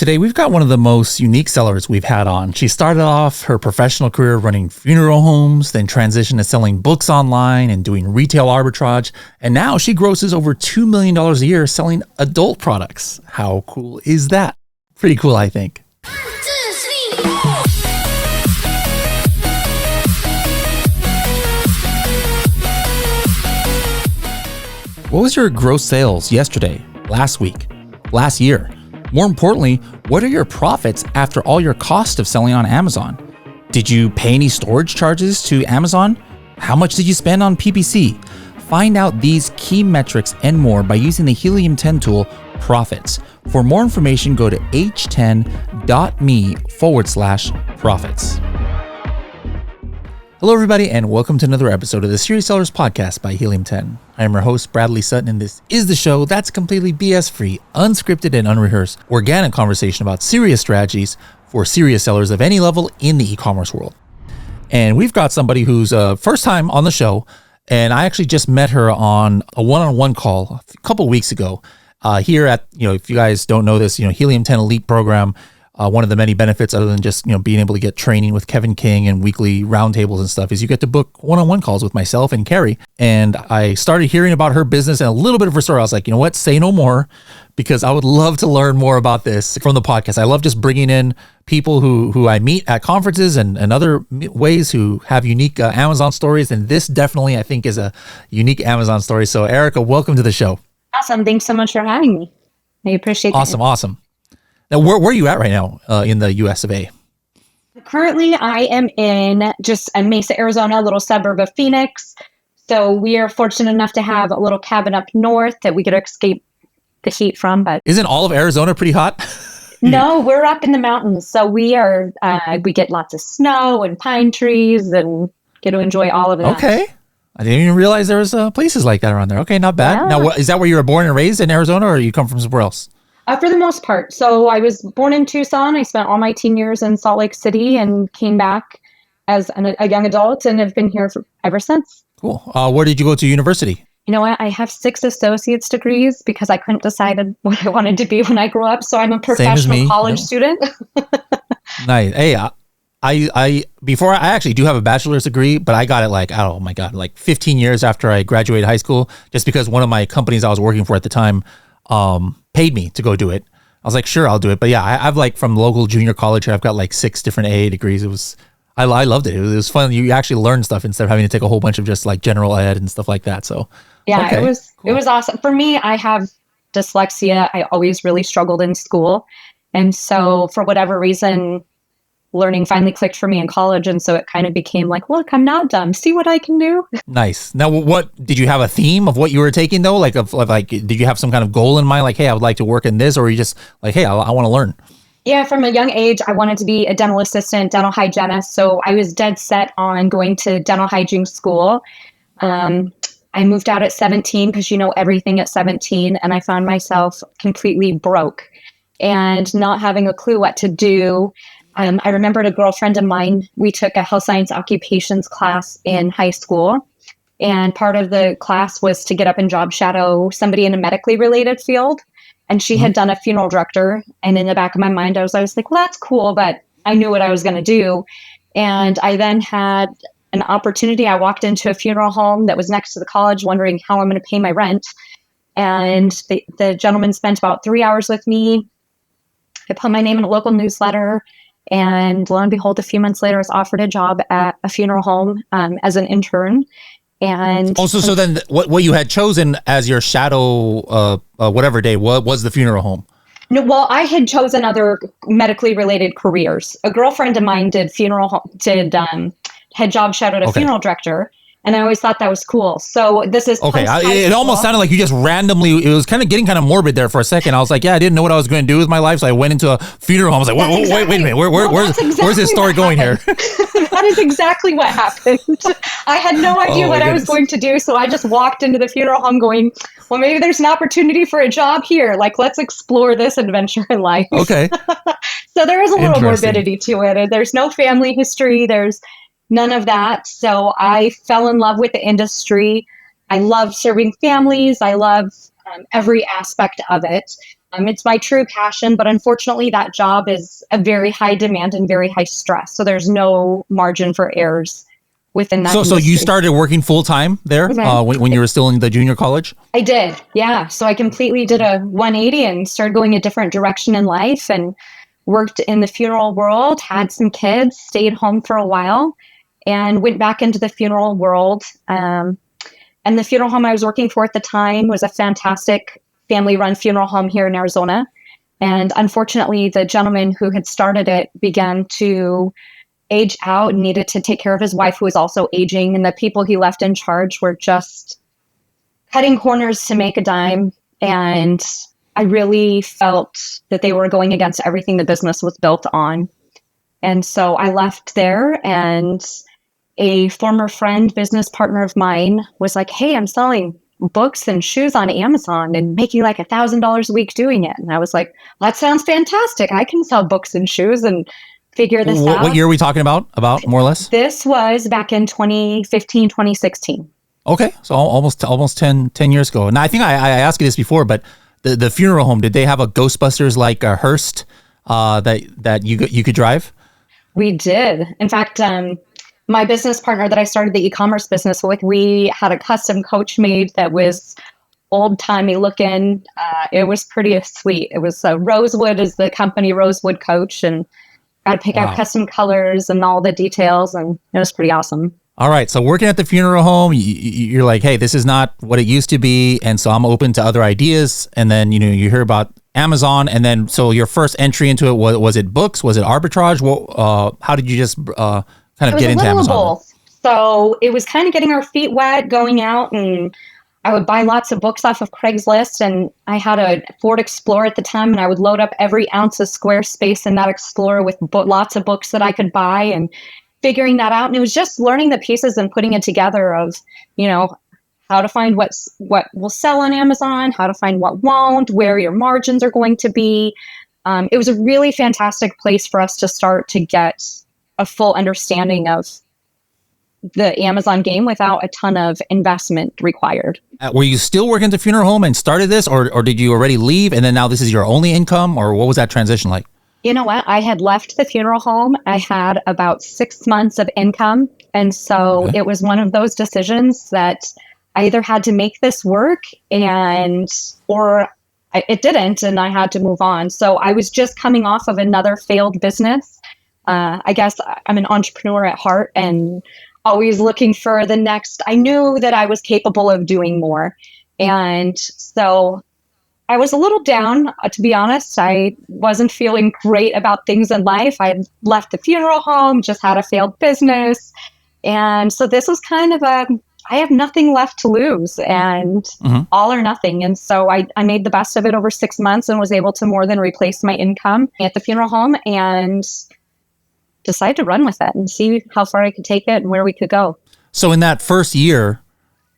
Today, we've got one of the most unique sellers we've had on. She started off her professional career running funeral homes, then transitioned to selling books online and doing retail arbitrage. And now she grosses over $2 million a year selling adult products. How cool is that? Pretty cool, I think. What was your gross sales yesterday, last week, last year? More importantly, what are your profits after all your cost of selling on Amazon? Did you pay any storage charges to Amazon? How much did you spend on PPC? Find out these key metrics and more by using the Helium 10 tool, Profits. For more information, go to h10.me/profits. Hello, everybody, and welcome to another episode of the Serious Sellers Podcast by Helium 10. I am your host, Bradley Sutton, and this is the show that's completely BS-free, unscripted, and unrehearsed, organic conversation about serious strategies for serious sellers of any level in the e-commerce world. And we've got somebody who's first time on the show, and I actually just met her on a one-on-one call a couple weeks ago here at, if you guys don't know this, Helium 10 Elite program. One of the many benefits, other than just being able to get training with Kevin King and weekly roundtables and stuff, is you get to book one-on-one calls with myself and Carrie. And I started hearing about her business and a little bit of her story. I was like, you know what? Say no more, because I would love to learn more about this from the podcast. I love just bringing in people who I meet at conferences and other ways who have unique Amazon stories. And this definitely, I think, is a unique Amazon story. So, Erica, welcome to the show. Awesome. Thanks so much for having me. I appreciate it. Awesome. Now, where are you at right now in the US of A? Currently, I am in Mesa, Arizona, a little suburb of Phoenix. So we are fortunate enough to have a little cabin up north that we get to escape the heat from. But isn't all of Arizona pretty hot? No, we're up in the mountains. So we are. We get lots of snow and pine trees and get to enjoy all of that. Okay. I didn't even realize there was places like that around there. Okay, not bad. Yeah. Now, is that where you were born and raised in Arizona, or you come from somewhere else? For the most part. So I was born in Tucson. I spent all my teen years in Salt Lake City and came back as a young adult and have been here ever since. Cool. Where did you go to university? You know what? I have 6 associate's degrees because I couldn't decide what I wanted to be when I grew up. So I'm a professional college student. Nice. Hey, I actually do have a bachelor's degree, but I got it like 15 years after I graduated high school, just because one of my companies I was working for at the time paid me to go do it. I was like, sure, I'll do it. But yeah, I've from local junior college here, I've got 6 different AA degrees. I loved it. It was fun. You actually learn stuff instead of having to take a whole bunch of just general ed and stuff like that. So yeah, okay, it was awesome. For me, I have dyslexia. I always really struggled in school. And so for whatever reason, learning finally clicked for me in college. And so it kind of became look, I'm not dumb. See what I can do. Nice. Now, what did you have a theme of what you were taking though? Did you have some kind of goal in mind? Hey, I would like to work in this, or are you just hey, I want to learn? Yeah, from a young age, I wanted to be a dental assistant, dental hygienist. So I was dead set on going to dental hygiene school. I moved out at 17 because everything at 17. And I found myself completely broke and not having a clue what to do. I remembered a girlfriend of mine, we took a health science occupations class in high school. And part of the class was to get up and job shadow somebody in a medically related field. And she had done a funeral director. And in the back of my mind, I was like, well, that's cool. But I knew what I was going to do. And I then had an opportunity. I walked into a funeral home that was next to the college, wondering how I'm going to pay my rent. And the gentleman spent about 3 hours with me. I put my name in a local newsletter. And lo and behold, a few months later, I was offered a job at a funeral home as an intern. And so then what you had chosen as your shadow, whatever day, what was the funeral home? No, well, I had chosen other medically related careers. A girlfriend of mine did had job shadowed a funeral director. And I always thought that was cool. So this is okay. It almost sounded like you just randomly. It was getting kind of morbid there for a second. I was like, yeah, I didn't know what I was going to do with my life, so I went into a funeral home. I was like, wait a minute, where's this story going here? That is exactly what happened. I had no idea what I was going to do, so I just walked into the funeral home, going, well, maybe there's an opportunity for a job here. Let's explore this adventure in life. Okay. So there is a little morbidity to it. There's no family history. There's none of that. So I fell in love with the industry. I love serving families. I love every aspect of it. It's my true passion, but unfortunately that job is a very high demand and very high stress. So there's no margin for errors within that So industry. you started working full time there when you were still in the junior college? I did. Yeah. So I completely did a 180 and started going a different direction in life and worked in the funeral world, had some kids, stayed home for a while, and went back into the funeral world. And the funeral home I was working for at the time was a fantastic family-run funeral home here in Arizona. And unfortunately, the gentleman who had started it began to age out and needed to take care of his wife, who was also aging. And the people he left in charge were just cutting corners to make a dime. And I really felt that they were going against everything the business was built on. And so I left there, and a former friend, business partner of mine, was like, hey, I'm selling books and shoes on Amazon and making like $1,000 a week doing it. And I was like, that sounds fantastic. I can sell books and shoes and figure this out. What year are we talking about more or less? This was back in 2015, 2016. Okay. So almost 10 years ago. And I think I asked you this before, but the funeral home, did they have a Ghostbusters like a hearse that you could drive? We did. In fact, my business partner that I started the e-commerce business with, we had a custom coach made that was old-timey looking. It was pretty sweet. It was Rosewood is the company, Rosewood Coach, and got to pick out custom colors and all the details, and it was pretty awesome. All right. So working at the funeral home, you're like, hey, this is not what it used to be, and so I'm open to other ideas. And then you hear about Amazon, and then so your first entry into it was it books? Was it arbitrage? How did you just kind of get into Amazon? So it was kind of getting our feet wet, going out, and I would buy lots of books off of Craigslist. And I had a Ford Explorer at the time, and I would load up every ounce of square space in that Explorer with lots of books that I could buy and figuring that out. And it was just learning the pieces and putting it together of, how to find what will sell on Amazon, how to find what won't, where your margins are going to be. It was a really fantastic place for us to start to get a full understanding of the Amazon game without a ton of investment required. Were you still working at the funeral home and started this, or did you already leave and then now this is your only income, or what was that transition like? You know what? I had left the funeral home. I had about 6 months of income. And so It was one of those decisions that I either had to make this work or it didn't, and I had to move on. So I was just coming off of another failed business. I guess I'm an entrepreneur at heart and always looking for the next. I knew that I was capable of doing more. And so I was a little down, to be honest. I wasn't feeling great about things in life. I had left the funeral home, just had a failed business. And so this was kind of I have nothing left to lose and all or nothing. And so I made the best of it over 6 months and was able to more than replace my income at the funeral home and decided to run with it and see how far I could take it and where we could go. So in that first year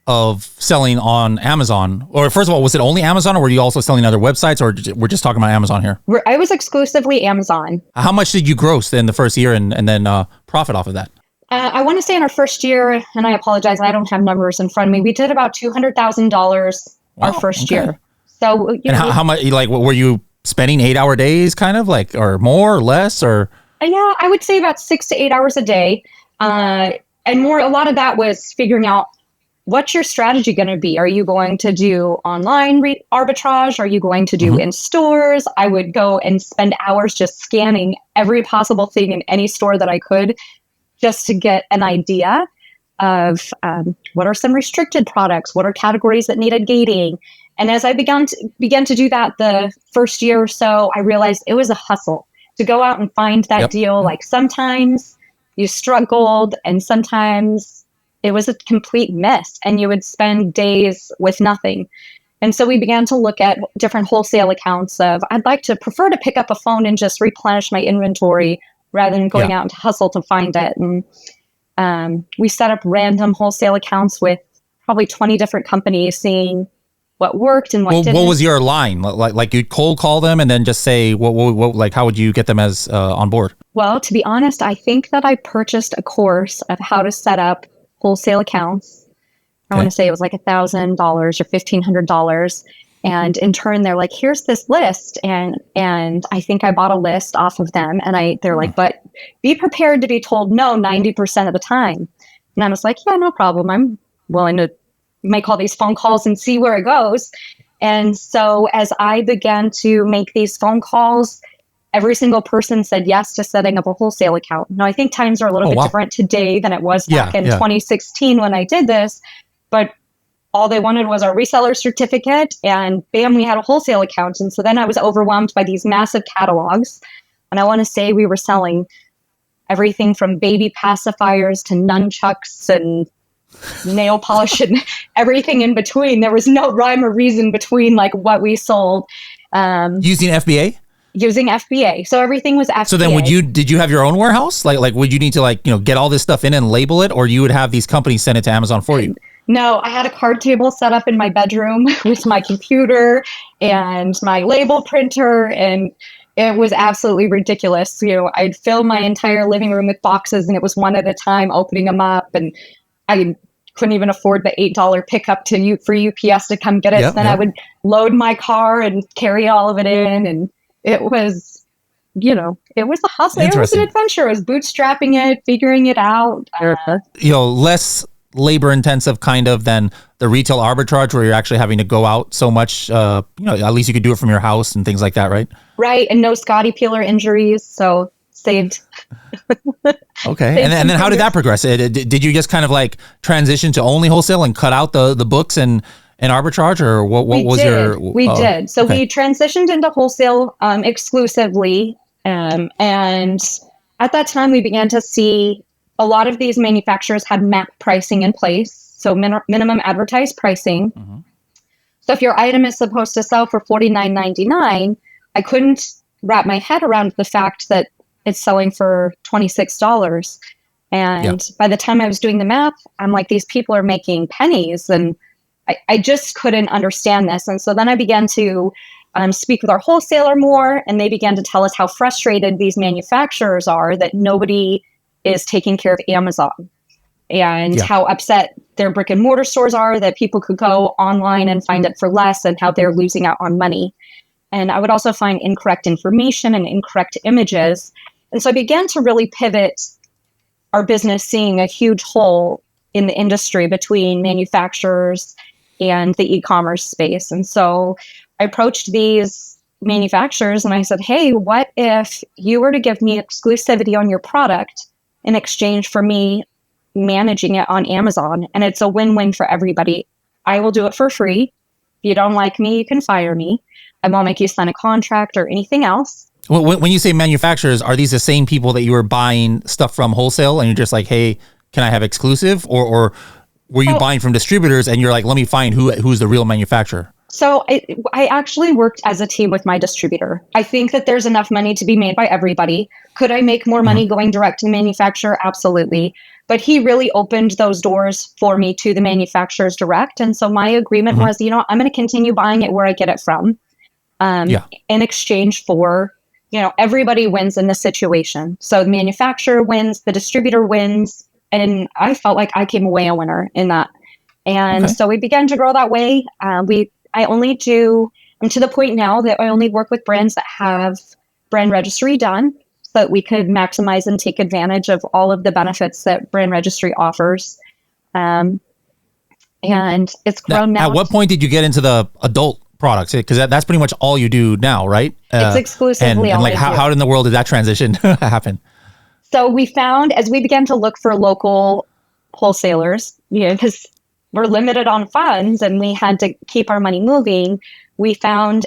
of selling on Amazon, or first of all, was it only Amazon, or were you also selling other websites, or we're just talking about Amazon here? I was exclusively Amazon. How much did you gross in the first year and then profit off of that? I want to say in our first year, and I apologize, I don't have numbers in front of me, we did about $200,000 our first year. So, how much, like, were you spending 8-hour days kind of like, or more or less, or? Yeah, I would say about 6 to 8 hours a day. And a lot of that was figuring out what's your strategy going to be? Are you going to do online arbitrage? Are you going to do in stores? I would go and spend hours just scanning every possible thing in any store that I could just to get an idea of what are some restricted products, what are categories that needed gating. And as I began to do that the first year or so, I realized it was a hustle to go out and find that deal. Like sometimes you struggled and sometimes it was a complete miss and you would spend days with nothing. And so we began to look at different wholesale accounts of, I'd like to prefer to pick up a phone and just replenish my inventory rather than going out and hustle to find it. And we set up random wholesale accounts with probably 20 different companies, seeing what worked and what didn't. What was your line? Like you'd cold call them and then just say, what like, how would you get them as on board? Well, to be honest, I think that I purchased a course of how to set up wholesale accounts. I want to say it was like $1,000 or $1,500. And in turn, they're like, here's this list. And I think I bought a list off of them. And they're like, but be prepared to be told no 90% of the time. And I was like, yeah, no problem. I'm willing to make all these phone calls and see where it goes. And so as I began to make these phone calls, every single person said yes to setting up a wholesale account. Now, I think times are a little bit different today than it was back in 2016 when I did this. But all they wanted was our reseller certificate, and bam, we had a wholesale account. And so then I was overwhelmed by these massive catalogs. And I want to say we were selling everything from baby pacifiers to nunchucks and nail polish and everything in between. There was no rhyme or reason between like what we sold. Using FBA? Using FBA. So everything was FBA. So then did you have your own warehouse? Like would you need to get all this stuff in and label it, or you would have these companies send it to Amazon for you? No, I had a card table set up in my bedroom with my computer and my label printer, and it was absolutely ridiculous. I'd fill my entire living room with boxes, and it was one at a time, opening them up, and I couldn't even afford the $8 pickup for UPS to come get it. So then I would load my car and carry all of it in, and it was, it was a hustle. It was an adventure. It was bootstrapping it, figuring it out. Less labor intensive kind of than the retail arbitrage where you're actually having to go out so much. At least you could do it from your house and things like that, right? Right, and no Scotty peeler injuries, so saved. Okay, and then how did that progress? Did you just kind of like transition to only wholesale and cut out the books and arbitrage, or what was your? We did. So we transitioned into wholesale exclusively, and at that time we began to see a lot of these manufacturers had MAP pricing in place, so minimum advertised pricing. Mm-hmm. So if your item is supposed to sell for $49.99, I couldn't wrap my head around the fact that it's selling for $26. And by the time I was doing the math, I'm like, these people are making pennies, and I just couldn't understand this. And so then I began to speak with our wholesaler more, and they began to tell us how frustrated these manufacturers are that nobody is taking care of Amazon, and how upset their brick and mortar stores are that people could go online and find it for less, and how they're losing out on money. And I would also find incorrect information and incorrect images. And so I began to really pivot our business, seeing a huge hole in the industry between manufacturers and the e-commerce space. And so I approached these manufacturers and I said, hey, what if you were to give me exclusivity on your product in exchange for me managing it on Amazon? And it's a win-win for everybody. I will do it for free. If you don't like me, you can fire me. I won't make you sign a contract or anything else. Well, when you say manufacturers, are these the same people that you were buying stuff from wholesale and you're just like, hey, can I have exclusive? Or were you buying from distributors and you're like, let me find who's the real manufacturer? So I actually worked as a team with my distributor. I think that there's enough money to be made by everybody. Could I make more money going direct to the manufacturer? Absolutely. But he really opened those doors for me to the manufacturers direct. And so my agreement was, I'm going to continue buying it where I get it from. In exchange for, everybody wins in this situation. So the manufacturer wins, the distributor wins. And I felt like I came away a winner in that. And so we began to grow that way. I'm to the point now that I only work with brands that have brand registry done, so that we could maximize and take advantage of all of the benefits that brand registry offers. And it's grown now. At what point did you get into the adult products? Because that's pretty much all you do now, right? It's exclusively all I do. How in the world did that transition happen? So we found, as we began to look for local wholesalers, because we're limited on funds and we had to keep our money moving, we found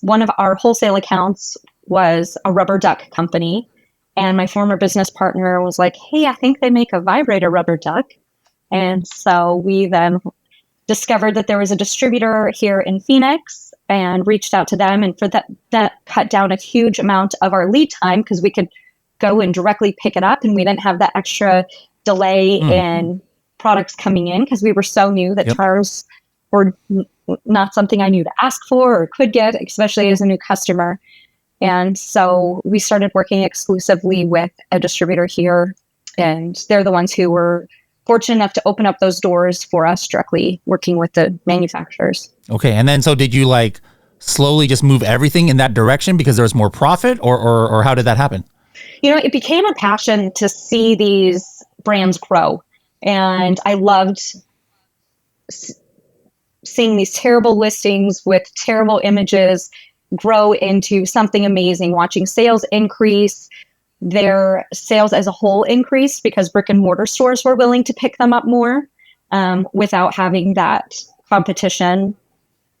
one of our wholesale accounts was a rubber duck company. And my former business partner was like, hey, I think they make a vibrator rubber duck. And so we then discovered that there was a distributor here in Phoenix and reached out to them. And for that cut down a huge amount of our lead time, because we could go and directly pick it up and we didn't have that extra delay in products coming in, because we were so new that tires were not something I knew to ask for or could get, especially as a new customer. And so we started working exclusively with a distributor here, and they're the ones who were fortunate enough to open up those doors for us directly working with the manufacturers. Okay. And then, so did you like slowly just move everything in that direction because there was more profit, or how did that happen? It became a passion to see these brands grow. And I loved seeing these terrible listings with terrible images grow into something amazing, watching sales increase, their sales as a whole increase because brick and mortar stores were willing to pick them up more without having that competition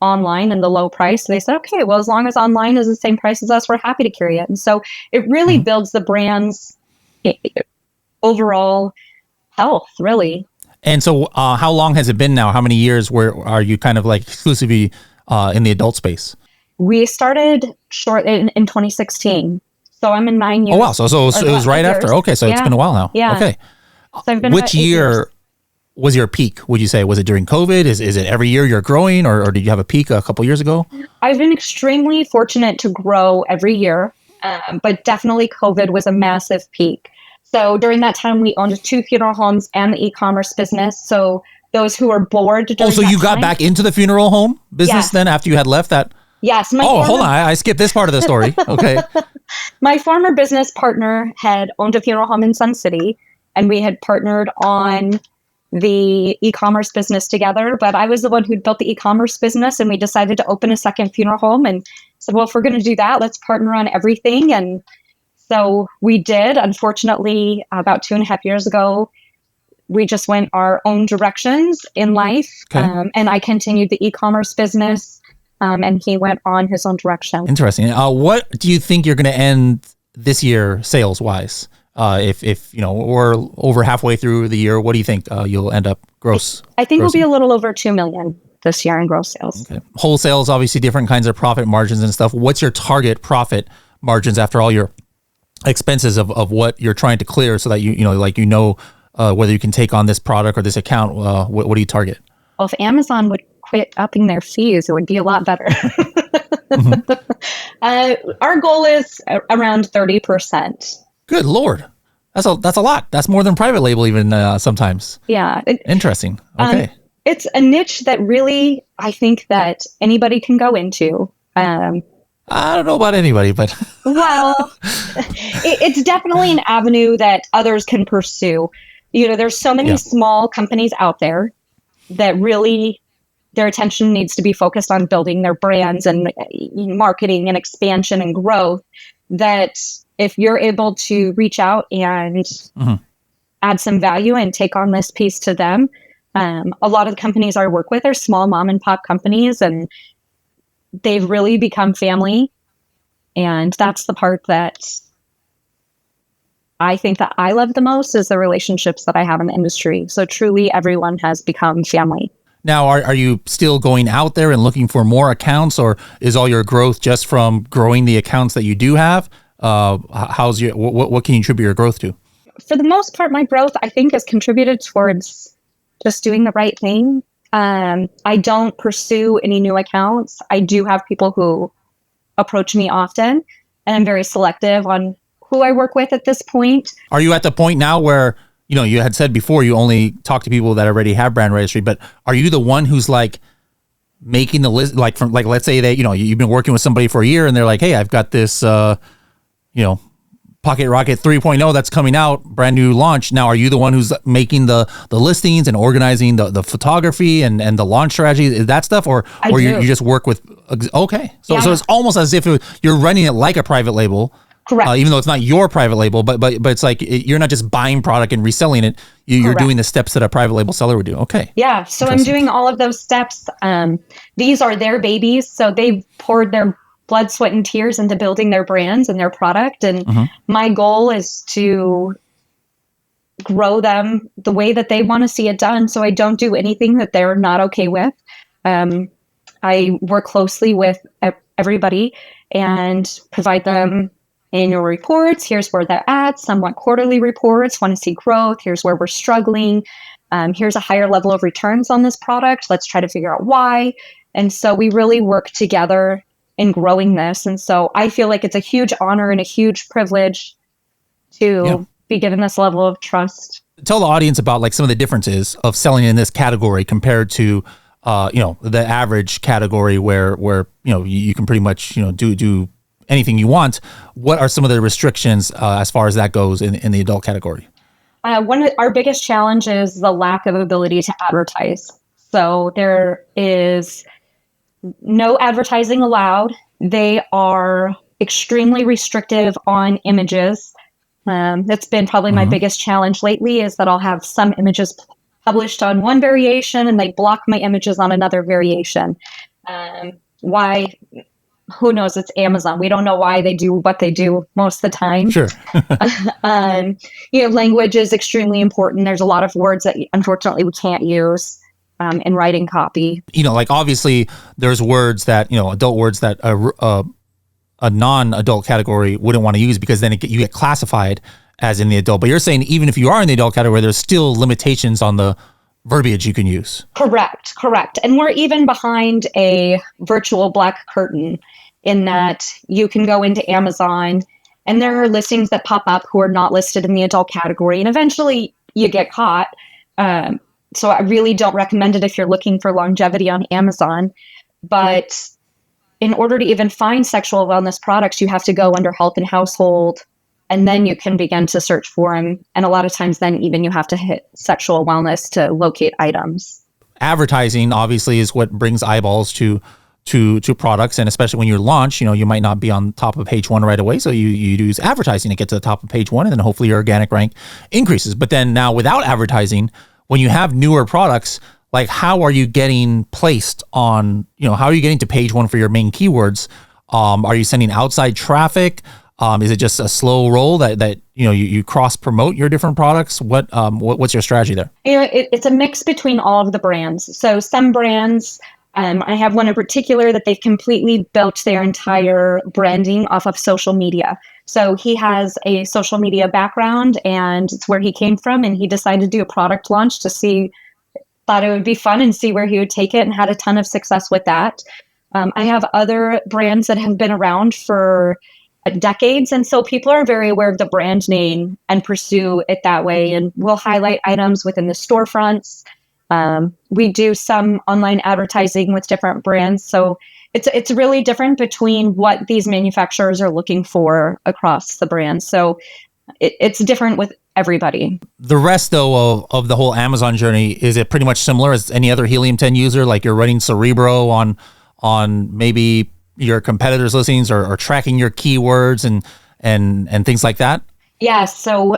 online and the low price. So they said, okay, well, as long as online is the same price as us, we're happy to carry it. And so it really builds the brand's overall health, really. And so how long has it been now? How many years where are you kind of like exclusively in the adult space? We started short in 2016. So I'm in 9 years. Oh, wow. So it was right after. Okay. So it's been a while now. Yeah. Okay. So I've been Which year was your peak? Would you say, was it during COVID? Is it every year you're growing, or did you have a peak a couple years ago? I've been extremely fortunate to grow every year, but definitely COVID was a massive peak. So during that time, we owned 2 funeral homes and the e-commerce business. So those who were bored. So you got back into the funeral home business then after you had left that? Yes. Hold on. I skipped this part of the story. Okay. My former business partner had owned a funeral home in Sun City, and we had partnered on the e-commerce business together. But I was the one who'd built the e-commerce business, and we decided to open a second funeral home and said, well, if we're going to do that, let's partner on everything. And so we did. Unfortunately, about 2.5 years ago, we just went our own directions in life. Okay. And I continued the e-commerce business. And he went on his own direction. Interesting. What do you think you're going to end this year sales wise? If we're over halfway through the year, what do you think you'll end up gross? I think we'll be a little over 2 million this year in gross sales. Okay. Wholesale is obviously different kinds of profit margins and stuff. What's your target profit margins after all your expenses of what you're trying to clear, so that you know whether you can take on this product or this account? What do you target? Well, if Amazon would quit upping their fees, it would be a lot better. Our goal is around 30%. Good Lord. That's a lot. That's more than private label even sometimes. Yeah. Interesting. Okay. It's a niche that really, I think that anybody can go into. I don't know about anybody, but well, it's definitely an avenue that others can pursue. There's so many small companies out there that really their attention needs to be focused on building their brands and marketing and expansion and growth, that if you're able to reach out and add some value and take on this piece to them, a lot of the companies I work with are small mom and pop companies, and they've really become family. And that's the part that I think that I love the most, is the relationships that I have in the industry. So truly everyone has become family. Now, are you still going out there and looking for more accounts, or is all your growth just from growing the accounts that you do have? What can you attribute your growth to? For the most part, my growth, I think, has contributed towards just doing the right thing. I don't pursue any new accounts. I do have people who approach me often, and I'm very selective on who I work with at this point. Are you at the point now where, you had said before you only talk to people that already have brand registry, but are you the one who's like making the list, let's say that, you've been working with somebody for a year and they're like, hey, I've got this, Pocket Rocket 3.0 that's coming out, brand new launch. Now, are you the one who's making the listings and organizing the photography and the launch strategy, that stuff, or you just work with? Okay, so it's almost as if you're running it like a private label. Correct. Even though it's not your private label, but it's like you're not just buying product and reselling it. You're doing the steps that a private label seller would do. Okay. Yeah. So I'm doing all of those steps. These are their babies, so they've poured their blood, sweat, and tears into building their brands and their product. And my goal is to grow them the way that they want to see it done. So I don't do anything that they're not okay with. I work closely with everybody and provide them annual reports. Here's where they're at. Some want quarterly reports, want to see growth. Here's where we're struggling. Here's a higher level of returns on this product. Let's try to figure out why. And so we really work together in growing this. And so I feel like it's a huge honor and a huge privilege to be given this level of trust. tell the audience about like some of the differences of selling in this category compared to, the average category where you can pretty much, do anything you want. What are some of the restrictions as far as that goes in the adult category? One of our biggest challenge is the lack of ability to advertise. So there is no advertising allowed. They are extremely restrictive on images. That's been probably my biggest challenge lately, is that I'll have some images published on one variation and they block my images on another variation. Why? Who knows? It's Amazon. We don't know why they do what they do most of the time. Sure. Language is extremely important. There's a lot of words that unfortunately we can't use in writing copy. Like obviously there's words that, adult words that a non-adult category wouldn't want to use, because then you get classified as in the adult. But you're saying even if you are in the adult category, there's still limitations on the verbiage you can use. Correct. And we're even behind a virtual black curtain in that you can go into Amazon and there are listings that pop up who are not listed in the adult category, and eventually you get caught. So I really don't recommend it if you're looking for longevity on Amazon. But in order to even find sexual wellness products, you have to go under health and household, and then you can begin to search for them. And a lot of times then even you have to hit sexual wellness to locate items. Advertising obviously is what brings eyeballs to products. And especially when you launch, you might not be on top of page one right away. So you use advertising to get to the top of page one, and then hopefully your organic rank increases. But then now without advertising, when you have newer products, like how are you getting placed on, how are you getting to page one for your main keywords? Are you sending outside traffic? Is it just a slow roll that you cross promote your different products? What's your strategy there? It's a mix between all of the brands. So some brands, I have one in particular that they've completely built their entire branding off of social media. So he has a social media background and it's where he came from, and he decided to do a product launch thought it would be fun and see where he would take it, and had a ton of success with that. I have other brands that have been around for decades, and so people are very aware of the brand name and pursue it that way, and we'll highlight items within the storefronts. We do some online advertising with different brands, so it's really different between what these manufacturers are looking for across the brands. So it's different with everybody. The rest, though, of the whole Amazon journey, is it pretty much similar as any other Helium 10 user? Like you're running Cerebro on maybe your competitors' listings, or tracking your keywords and things like that? Yeah. So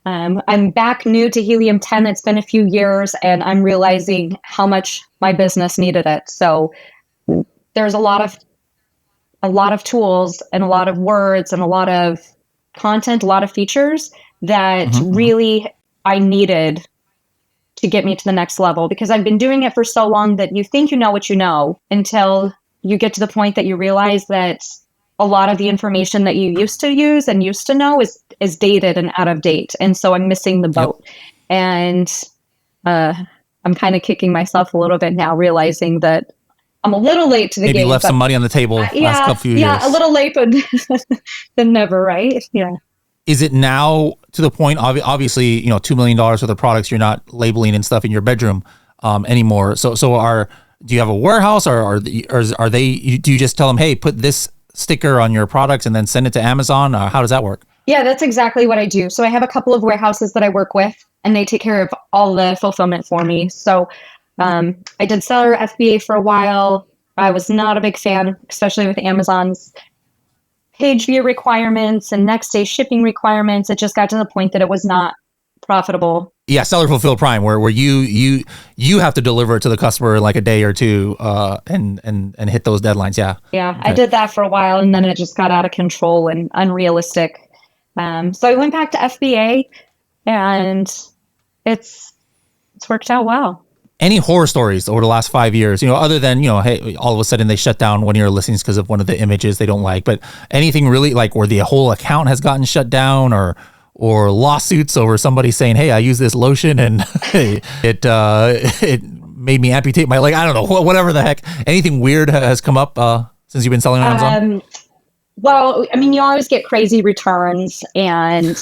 I'm back new to Helium 10. It's been a few years, and I'm realizing how much my business needed it. So there's a lot of tools and a lot of words and a lot of content, a lot of features that really I needed to get me to the next level, because I've been doing it for so long that you think you know what you know until you get to the point that you realize that a lot of the information that you used to use and used to know is dated and out of date. And so I'm missing the boat. Yep. And I'm kind of kicking myself a little bit now, realizing that I'm a little late to the game. Maybe left some money on the table last couple years. Yeah, a little late, but than never, right? Yeah. Is it now to the point, obviously, $2 million worth of products, you're not labeling and stuff in your bedroom anymore. So do you have a warehouse, or do you just tell them, hey, put this sticker on your products and then send it to Amazon? How does that work? Yeah, that's exactly what I do. So I have a couple of warehouses that I work with, and they take care of all the fulfillment for me. So I did seller FBA for a while. I was not a big fan, especially with Amazon's page view requirements and next day shipping requirements. It just got to the point that it was not profitable. Yeah, seller fulfilled prime, where you have to deliver it to the customer in like a day or two, and hit those deadlines. Yeah. Yeah, okay. I did that for a while, and then it just got out of control and unrealistic. So I went back to FBA, and it's worked out well. Any horror stories over the last 5 years, other than, hey, all of a sudden they shut down one of your listings because of one of the images they don't like, but anything really like where the whole account has gotten shut down, or lawsuits over somebody saying, hey, I use this lotion and it made me amputate my leg. I don't know, whatever the heck. Anything weird has come up since you've been selling on Amazon? Well, I mean, you always get crazy returns, and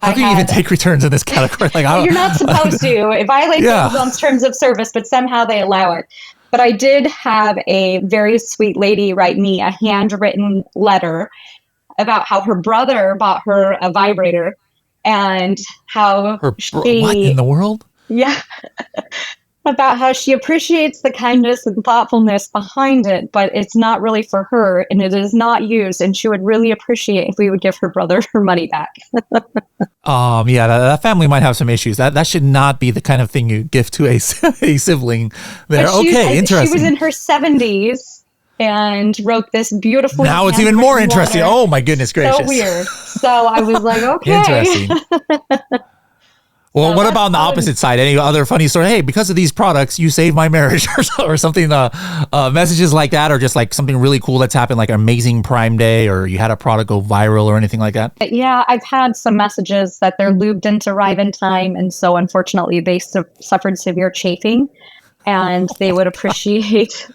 How do you even take returns in this category? Like, you're not supposed to. It violates Amazon's terms of service, but somehow they allow it. But I did have a very sweet lady write me a handwritten letter about how her brother bought her a vibrator and how what in the world? Yeah. About how she appreciates the kindness and thoughtfulness behind it, but it's not really for her and it is not used. And she would really appreciate if we would give her brother her money back. Yeah, that family might have some issues. That should not be the kind of thing you give to a sibling. There, interesting. She was in her 70s and wrote this beautiful. Now it's even more interesting. Letter. Oh my goodness gracious! So weird. So I was like, okay. Interesting. Well, what about on the opposite side? Any other funny story? Hey, because of these products, you saved my marriage or something, messages like that, or just like something really cool that's happened, like an amazing Prime Day, or you had a product go viral or anything like that? Yeah, I've had some messages that their lube didn't arrive in time. And so unfortunately, they suffered severe chafing and they would appreciate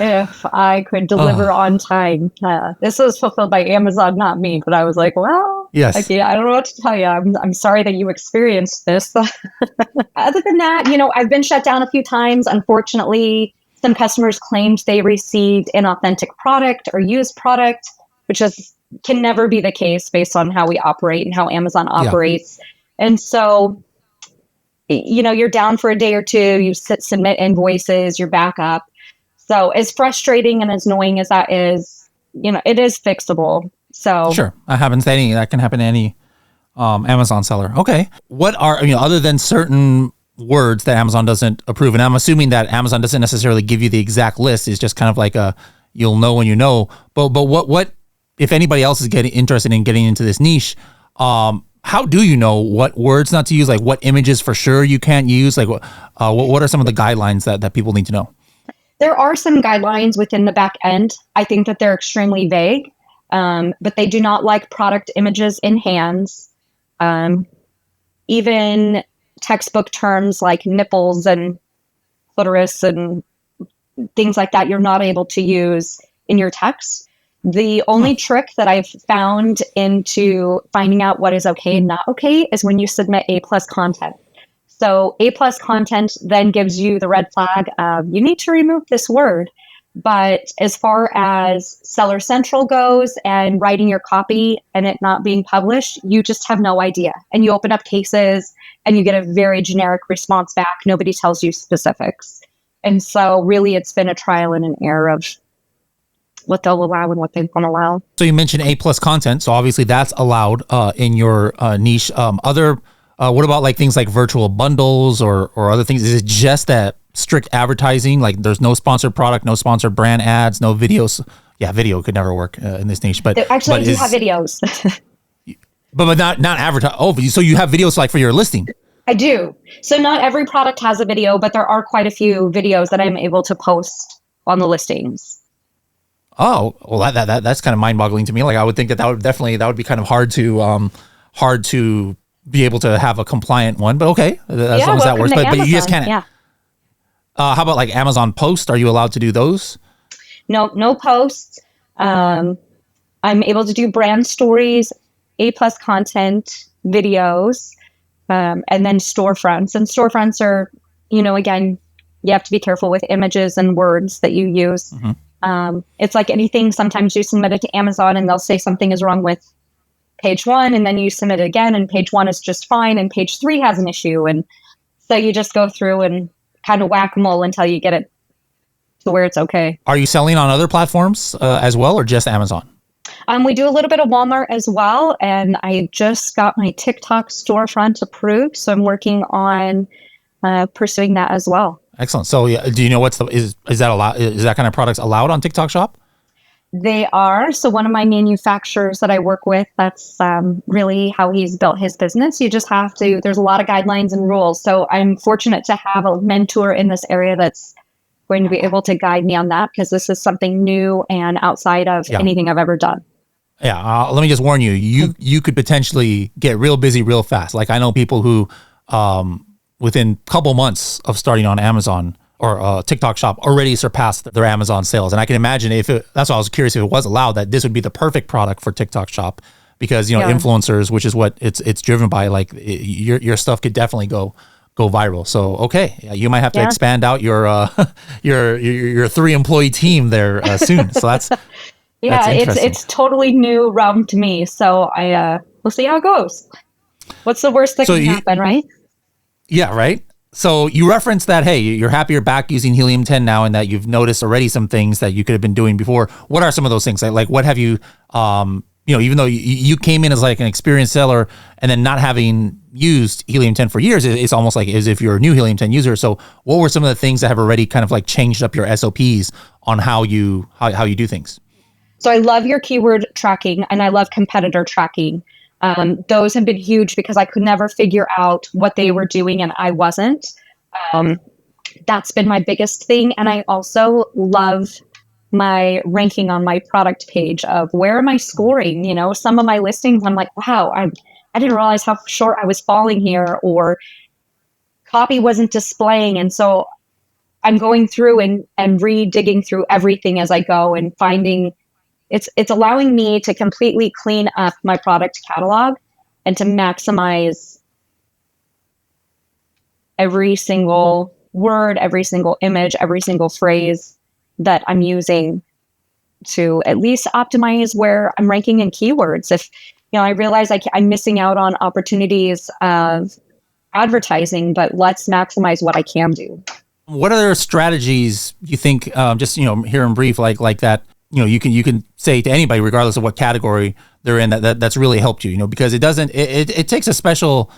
if I could deliver on time. This was fulfilled by Amazon, not me, but I was like, well, yes. Okay, I don't know what to tell you. I'm sorry that you experienced this. Other than that, I've been shut down a few times. Unfortunately, some customers claimed they received inauthentic product or used product, which can never be the case based on how we operate and how Amazon operates. Yeah. And so, you're down for a day or two, you submit invoices, you're back up. So as frustrating and as annoying as that is, it is fixable. So sure, that can happen to any Amazon seller. Okay, what are other than certain words that Amazon doesn't approve, and I'm assuming that Amazon doesn't necessarily give you the exact list. It's just kind of like you'll know when you know. But what if anybody else is getting interested in getting into this niche? How do you know what words not to use? Like what images for sure you can't use? Like what are some of the guidelines that people need to know? There are some guidelines within the back end. I think that they're extremely vague, but they do not like product images in hands. Even textbook terms like nipples and clitoris and things like that, you're not able to use in your text. The only trick that I've found into finding out what is okay and not okay is when you submit A+ content. So A+ content then gives you the red flag of you need to remove this word. But as far as Seller Central goes and writing your copy and it not being published, you just have no idea. And you open up cases and you get a very generic response back. Nobody tells you specifics. And so really it's been a trial and an error of what they'll allow and what they won't allow. So you mentioned A+ content. So obviously that's allowed in your niche. What about like things like virtual bundles or other things? Is it just that strict advertising? Like there's no sponsored product, no sponsored brand ads, no videos. Yeah, video could never work in this niche. But actually, I do have videos. but not advertise. Oh, so you have videos like for your listing? I do. So not every product has a video, but there are quite a few videos that I'm able to post on the listings. Oh, well, that's kind of mind-boggling to me. Like I would think that would be kind of hard to be able to have a compliant one, but okay, as long as that works. But you just can't. Yeah. How about like Amazon Post? Are you allowed to do those? No posts. I'm able to do brand stories, A+ content, videos, and then storefronts. And storefronts are, again, you have to be careful with images and words that you use. Mm-hmm. It's like anything. Sometimes you submit it to Amazon and they'll say something is wrong with page 1, and then you submit it again and page 1 is just fine and page 3 has an issue. And so you just go through and kind of whack-a-mole until you get it to where it's okay. Are you selling on other platforms as well, or just Amazon? We do a little bit of Walmart as well, and I just got my TikTok storefront approved, so I'm working on pursuing that as well. Excellent. So do you know is that allowed? Is that kind of products allowed on TikTok Shop? They are. So one of my manufacturers that I work with, that's really how he's built his business. You just have to, there's a lot of guidelines and rules. So I'm fortunate to have a mentor in this area that's going to be able to guide me on that, because this is something new and outside of anything I've ever done. Yeah. Let me just warn you, you could potentially get real busy real fast. Like I know people who within a couple months of starting on Amazon or TikTok Shop already surpassed their Amazon sales. And I can imagine that's why I was curious if it was allowed, that this would be the perfect product for TikTok Shop, because, influencers, which is what it's driven by, like your stuff could definitely go viral. So, okay. You might have to expand out your 3-employee team there soon. So that's it's totally new realm to me. So we'll see how it goes. What's the worst that can happen, right? Yeah, right. So you referenced that, hey, you're happy you're back using Helium 10 now, and that you've noticed already some things that you could have been doing before. What are some of those things? Like what have you, even though you came in as like an experienced seller and then not having used Helium 10 for years, it's almost like as if you're a new Helium 10 user. So what were some of the things that have already kind of like changed up your SOPs on how you do things? So I love your keyword tracking and I love competitor tracking. Those have been huge because I could never figure out what they were doing and I wasn't. That's been my biggest thing. And I also love my ranking on my product page of where am I scoring? Some of my listings, I'm like, wow, I didn't realize how short I was falling here, or copy wasn't displaying. And so I'm going through and re-digging through everything as I go and finding it's allowing me to completely clean up my product catalog and to maximize every single word, every single image, every single phrase that I'm using to at least optimize where I'm ranking in keywords. If, I realize I'm missing out on opportunities of advertising, but let's maximize what I can do. What other strategies you think, just, here in brief, like that, you can say to anybody, regardless of what category they're in, that's really helped you, because it takes a special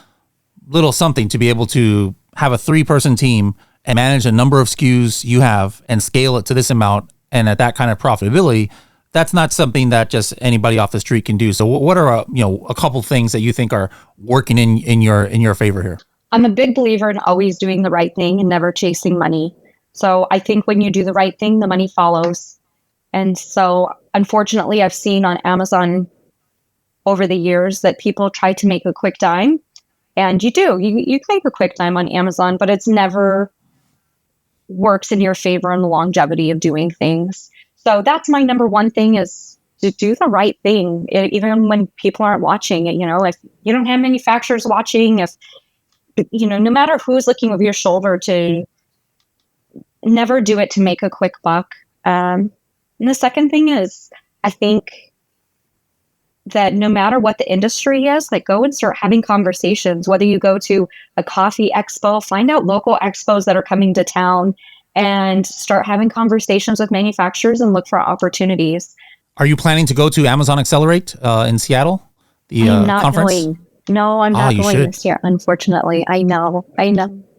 little something to be able to have a 3-person team and manage a number of SKUs you have and scale it to this amount. And at that kind of profitability, that's not something that just anybody off the street can do. So what are, a couple things that you think are working in your favor here? I'm a big believer in always doing the right thing and never chasing money. So I think when you do the right thing, the money follows. And so, unfortunately, I've seen on Amazon over the years that people try to make a quick dime. And you can make a quick dime on Amazon, but it's never works in your favor in the longevity of doing things. So that's my number one thing, is to do the right thing, even when people aren't watching. If you don't have manufacturers watching, no matter who's looking over your shoulder, to never do it to make a quick buck. And the second thing is, I think that no matter what the industry is, go and start having conversations, whether you go to a coffee expo, find out local expos that are coming to town and start having conversations with manufacturers and look for opportunities. Are you planning to go to Amazon Accelerate in Seattle? I'm not conference? Going. No, I'm not going this year, unfortunately. I know.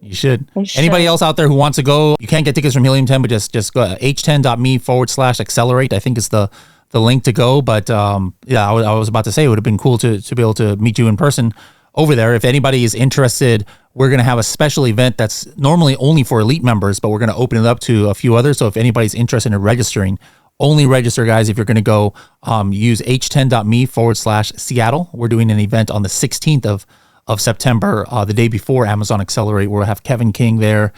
You should. Anybody else out there who wants to go, you can't get tickets from Helium 10, but just go to h10.me/accelerate. I think it's the link to go. But I was about to say it would have been cool to be able to meet you in person over there. If anybody is interested, we're going to have a special event that's normally only for elite members, but we're going to open it up to a few others. So if anybody's interested in registering, only register, guys. If you're going to go, use h10.me/Seattle. We're doing an event on the 16th of September, the day before Amazon Accelerate. We'll have Kevin King there,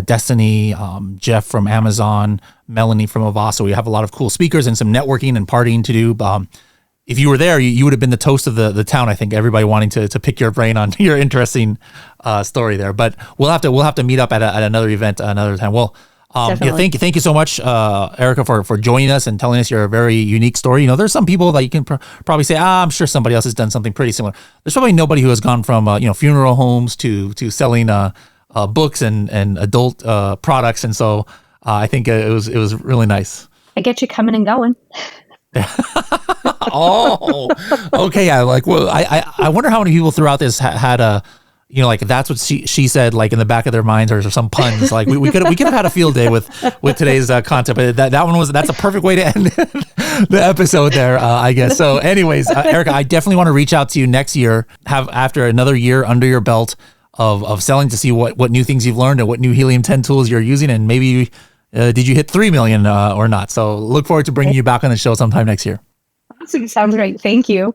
Destiny, Jeff from Amazon, Melanie from Avasa. We have a lot of cool speakers and some networking and partying to do. If you were there, you would have been the toast of the town. I think everybody wanting to pick your brain on your interesting story there. But we'll have to meet up at another event another time. Well. Thank you so much, Erica, for joining us and telling us your very unique story. There's some people that you can probably say, I'm sure somebody else has done something pretty similar. There's probably nobody who has gone from funeral homes to selling books and adult products, and so I think it was really nice. I get you coming and going. Oh, okay. I wonder how many people throughout this had a. That's what she said, in the back of their minds, or some puns. We could have had a field day with today's content, but that's a perfect way to end the episode there, I guess. So anyways, Erica, I definitely want to reach out to you next year, after another year under your belt of selling, to see what new things you've learned and what new Helium 10 tools you're using, and maybe did you hit 3 million or not? So look forward to bringing you back on the show sometime next year. Awesome. Sounds great. Thank you.